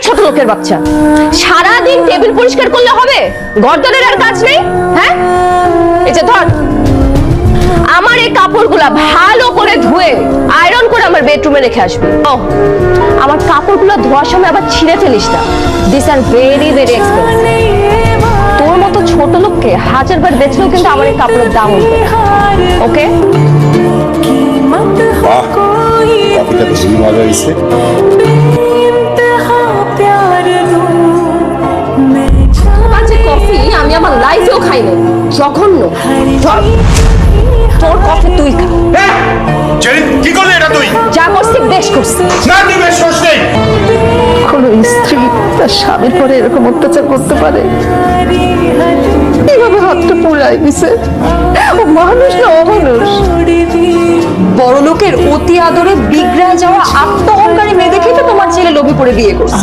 ছোট লোকের বাচ্চা। সারাদিন টেবিল পরিষ্কার করলে হবে? গর্দনের আর কাজ নেই? হ্যাঁ, এই যে ধর, আমার এই কাপড়গুলা ভালো করে ধুয়ে আয়রন করে আমার বেডরুমে রেখে আসবি। ও, আমার কাপড়গুলো ধোয়ার সময় আবার ছিঁড়ে ফেলিস না। This are very very expensive. তোর মতো ছোট লোককে 1000 বার বেচলেও কিন্তু আমার এই কাপড়ের দাম উঠবে। ওকে? বাহ, কফিটা তো খুবই মজা হয়েছে। বাজে কফি আমি আমার লাইফেও খাইনি। জঘন্য। তোর কফি তুই খা। কি করলি এটা তুই? যা করছি বেশ করছি। না, তুই বেশ করছিস নেই। কোন স্ত্রী তার স্বামীর পরে এরকম অত্যাচার করতে পারে? এইভাবে হাতটা পুড়াই দিছে। ও মানুষ না অমানুষ। বড় লোকের অতি আদরে বিগড়ে যাওয়া আত্ম অহংকারী মেয়ে দেখেই তো তোমার ছেলে লোভে পড়ে বিয়ে করছে।